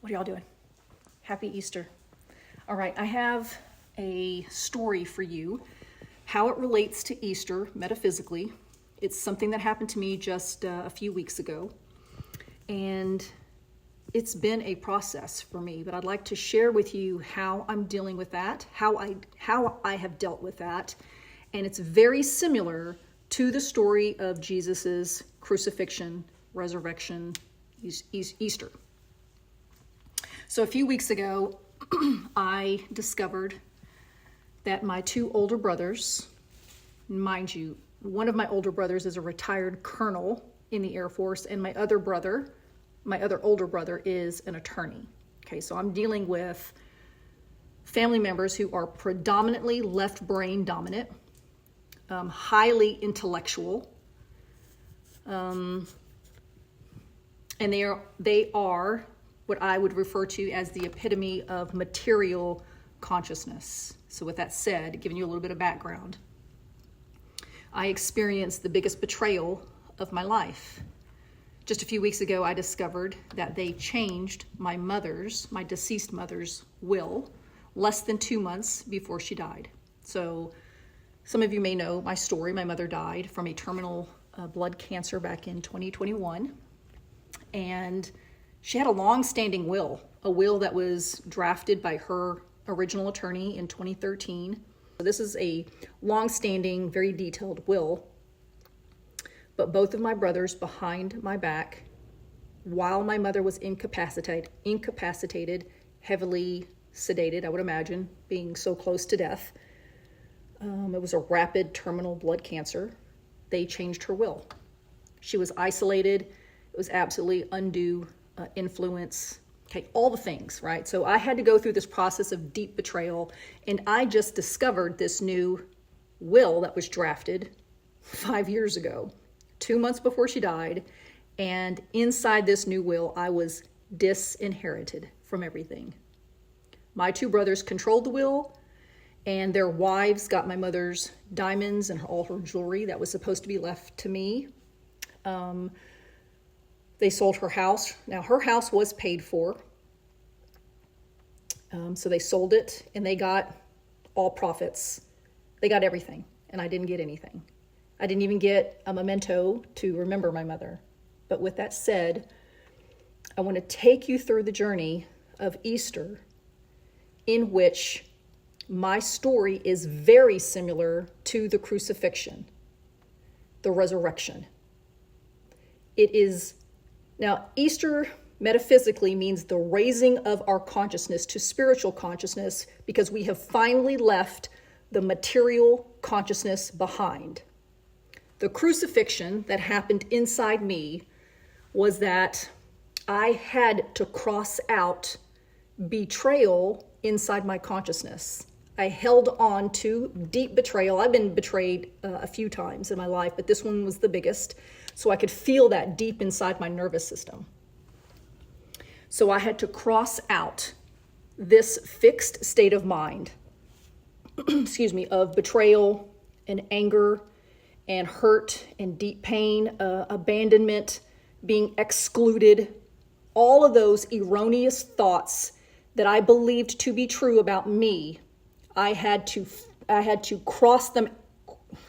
What are y'all doing? Happy Easter. All right, I have a story for you, how it relates to Easter metaphysically. It's something that happened to me just a few weeks ago, and it's been a process for me, but I'd like to share with you how I'm dealing with that, how I have dealt with that, and it's very similar to the story of Jesus's crucifixion, resurrection, Easter. So a few weeks ago, I discovered that my two older brothers, mind you, one of my older brothers is a retired colonel in the Air Force, and my other older brother is an attorney. Okay, so I'm dealing with family members who are predominantly left brain dominant, highly intellectual, and they are what I would refer to as the epitome of material consciousness. So with that said, giving you a little bit of background, I experienced the biggest betrayal of my life. Just a few weeks ago, I discovered that they changed my deceased mother's will less than 2 months before she died. So some of you may know my story. My mother died from a terminal blood cancer back in 2021. And she had a long-standing will, a will that was drafted by her original attorney in 2013. So this is a long-standing, very detailed will. But both of my brothers behind my back, while my mother was incapacitated, heavily sedated, I would imagine, being so close to death. It was a rapid terminal blood cancer. They changed her will. She was isolated. It was absolutely undue influence, okay, all the things, right? So I had to go through this process of deep betrayal, and I just discovered this new will that was drafted 5 years ago, 2 months before she died, and inside this new will, I was disinherited from everything. My two brothers controlled the will, and their wives got my mother's diamonds and all her jewelry that was supposed to be left to me. They sold her house. Now, her house was paid for. So they sold it, and they got all profits. They got everything, and I didn't get anything. I didn't even get a memento to remember my mother. But with that said, I want to take you through the journey of Easter, in which my story is very similar to the crucifixion, the resurrection. Now, Easter metaphysically means the raising of our consciousness to spiritual consciousness, because we have finally left the material consciousness behind. The crucifixion that happened inside me was that I had to cross out betrayal inside my consciousness. I held on to deep betrayal. I've been betrayed a few times in my life, but this one was the biggest. So I could feel that deep inside my nervous system. So I had to cross out this fixed state of mind, of betrayal and anger and hurt and deep pain, abandonment, being excluded, all of those erroneous thoughts that I believed to be true about me. I had to cross them,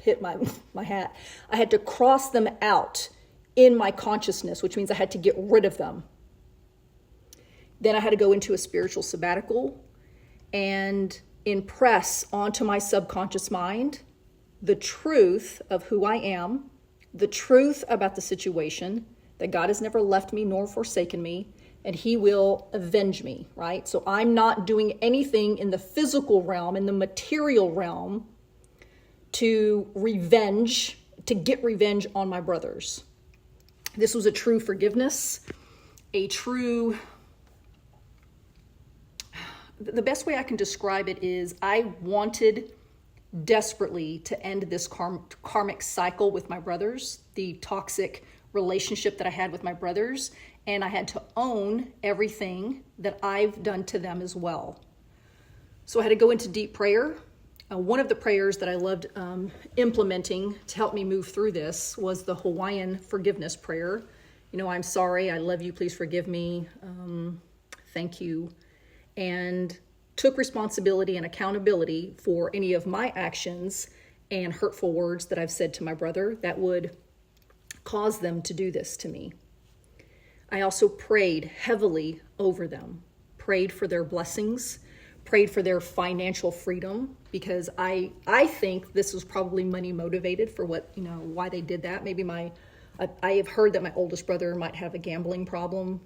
hit my hat. I had to cross them out in my consciousness, which means I had to get rid of them. Then I had to go into a spiritual sabbatical and impress onto my subconscious mind the truth of who I am, the truth about the situation, that God has never left me nor forsaken me, and He will avenge me, right? So I'm not doing anything in the physical realm, in the material realm, to get revenge on my brothers. This was a true forgiveness, the best way I can describe it is I wanted desperately to end this karmic cycle with my brothers, the toxic relationship that I had with my brothers, and I had to own everything that I've done to them as well. So I had to go into deep prayer. One of the prayers that I loved implementing to help me move through this was the Hawaiian forgiveness prayer. I'm sorry, I love you, please forgive me. thank you, and took responsibility and accountability for any of my actions and hurtful words that I've said to my brother that would cause them to do this to me. I also prayed heavily over them, prayed for their blessings, prayed for their financial freedom, because I think this was probably money motivated for why they did that. Maybe I have heard that my oldest brother might have a gambling problem.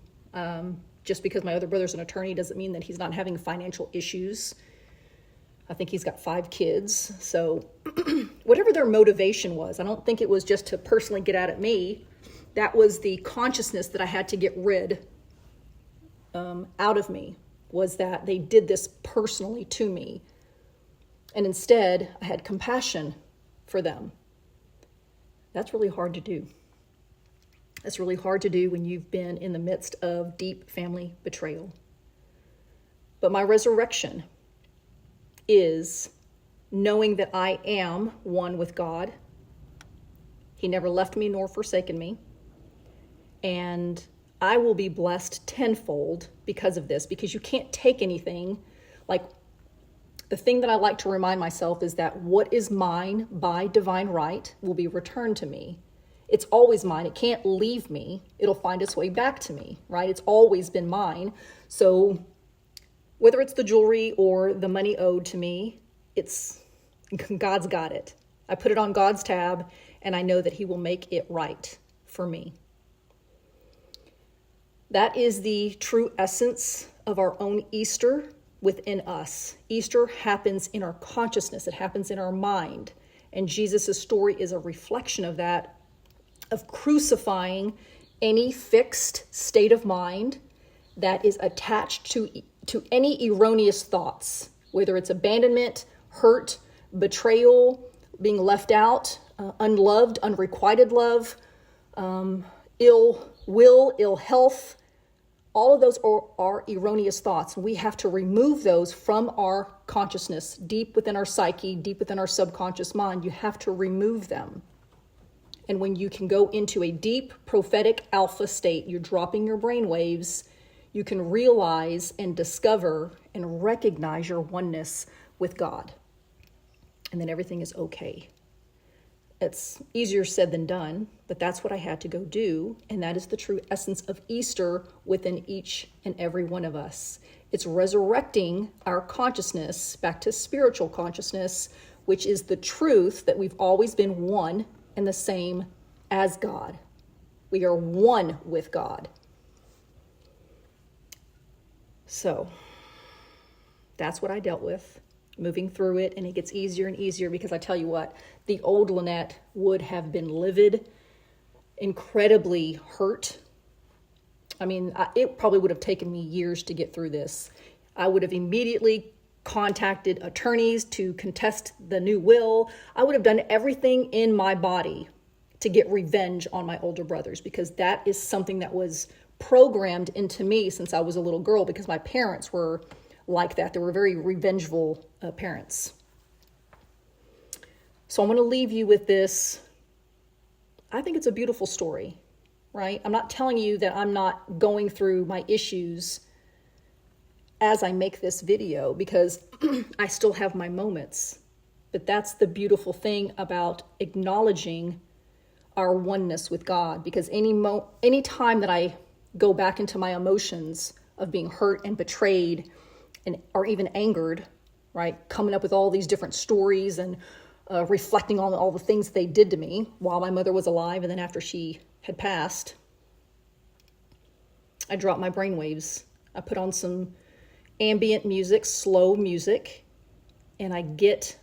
Just because my other brother's an attorney doesn't mean that he's not having financial issues. I think he's got 5 kids. So whatever their motivation was, I don't think it was just to personally get out at me. That was the consciousness that I had to get rid out of me, was that they did this personally to me. And instead, I had compassion for them. That's really hard to do. It's really hard to do when you've been in the midst of deep family betrayal. But my resurrection is knowing that I am one with God. He never left me nor forsaken me. And I will be blessed tenfold because of this, because you can't take anything. Like, the thing that I like to remind myself is that what is mine by divine right will be returned to me. It's always mine. It can't leave me. It'll find its way back to me, right? It's always been mine. So whether it's the jewelry or the money owed to me, God's got it. I put it on God's tab, and I know that he will make it right for me. That is the true essence of our own Easter within us. Easter happens in our consciousness. It happens in our mind. And Jesus' story is a reflection of that, of crucifying any fixed state of mind that is attached to any erroneous thoughts, whether it's abandonment, hurt, betrayal, being left out, unloved, unrequited love, ill will, ill health. All of those are erroneous thoughts. We have to remove those from our consciousness, deep within our psyche, deep within our subconscious mind. You have to remove them. And when you can go into a deep prophetic alpha state, you're dropping your brain waves, you can realize and discover and recognize your oneness with God. And then everything is okay. It's easier said than done, but that's what I had to go do. And that is the true essence of Easter within each and every one of us. It's resurrecting our consciousness back to spiritual consciousness, which is the truth that we've always been one and the same as God. We are one with God. So that's what I dealt with, moving through it, and it gets easier and easier, because I tell you what, the old Lynette would have been livid, incredibly hurt. I mean, it probably would have taken me years to get through this. I would have immediately contacted attorneys to contest the new will. I would have done everything in my body to get revenge on my older brothers, because that is something that was programmed into me since I was a little girl, because my parents were like that. They were very revengeful parents. So I'm going to leave you with this. I think it's a beautiful story, right? I'm not telling you that I'm not going through my issues as I make this video, because I still have my moments. But that's the beautiful thing about acknowledging our oneness with God, because any time that I go back into my emotions of being hurt and betrayed or even angered, right, coming up with all these different stories and reflecting on all the things they did to me while my mother was alive and then after she had passed, I dropped my brainwaves. I put on some ambient music, slow music, and I get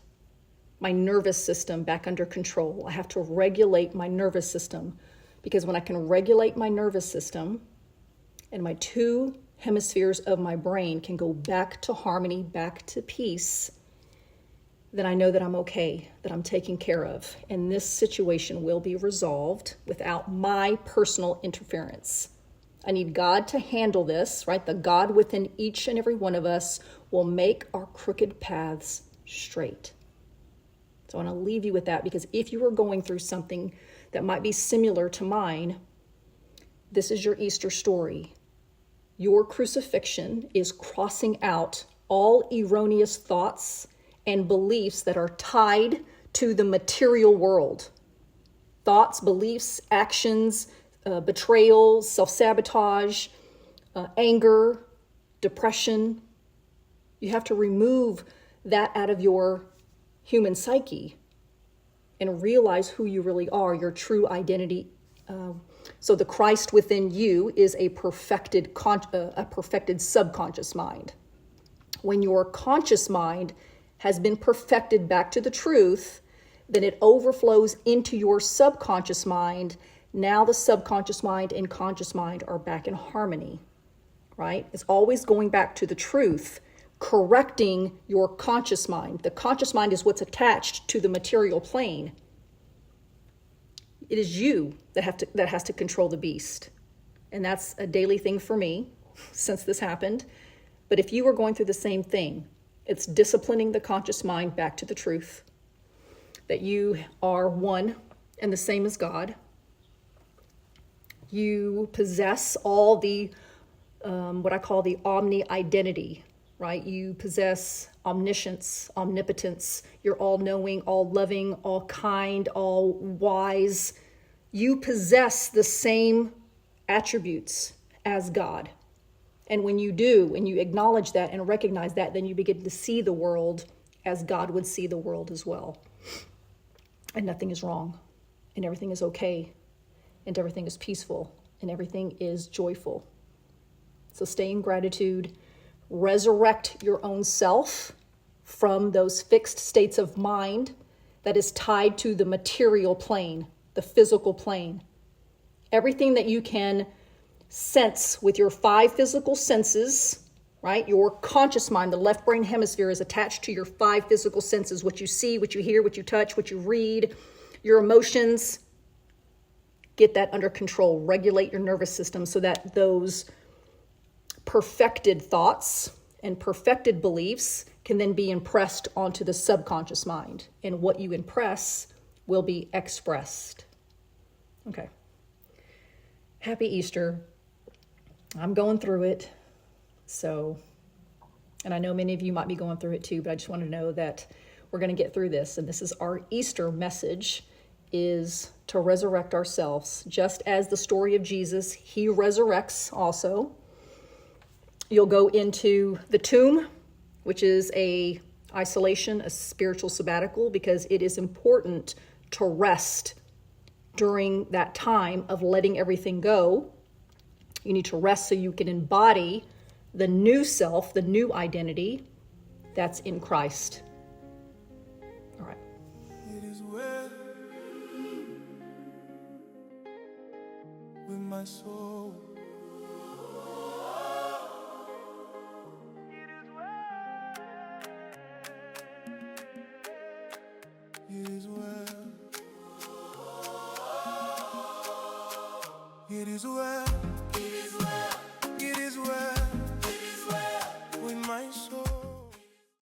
my nervous system back under control. I have to regulate my nervous system, because when I can regulate my nervous system and my 2 hemispheres of my brain can go back to harmony, back to peace, then I know that I'm okay, that I'm taken care of. And this situation will be resolved without my personal interference. I need God to handle this, right? The God within each and every one of us will make our crooked paths straight. So I want to leave you with that, because if you are going through something that might be similar to mine, this is your Easter story. Your crucifixion is crossing out all erroneous thoughts and beliefs that are tied to the material world. Thoughts, beliefs, actions, betrayal, self-sabotage, anger, depression. You have to remove that out of your human psyche and realize who you really are, your true identity. So the Christ within you is a perfected subconscious mind. When your conscious mind has been perfected back to the truth, then it overflows into your subconscious mind. Now the subconscious mind and conscious mind are back in harmony, right? It's always going back to the truth, correcting your conscious mind. The conscious mind is what's attached to the material plane. It is you that has to control the beast. And that's a daily thing for me since this happened. But if you are going through the same thing, it's disciplining the conscious mind back to the truth, that you are one and the same as God. You possess all the, what I call the omni-identity, right? You possess omniscience, omnipotence. You're all-knowing, all-loving, all-kind, all-wise. You possess the same attributes as God. And when you do, and you acknowledge that and recognize that, then you begin to see the world as God would see the world as well. And nothing is wrong, and everything is okay, and everything is peaceful, and everything is joyful. So stay in gratitude. Resurrect your own self from those fixed states of mind that is tied to the material plane, the physical plane. Everything that you can sense with your 5 physical senses, right? Your conscious mind, the left brain hemisphere, is attached to your 5 physical senses: what you see, what you hear, what you touch, what you read, your emotions. Get that under control. Regulate your nervous system so that those perfected thoughts and perfected beliefs can then be impressed onto the subconscious mind. And what you impress will be expressed. Okay. Happy Easter. I'm going through it. So, and I know many of you might be going through it too, but I just want to know that we're going to get through this. And this is our Easter message, is to resurrect ourselves. Just as the story of Jesus, he resurrects also. You'll go into the tomb, which is a isolation, a spiritual sabbatical, because it is important to rest during that time of letting everything go. You need to rest so you can embody the new self, the new identity that's in Christ. All right. It is well with my soul. It is well. It is well.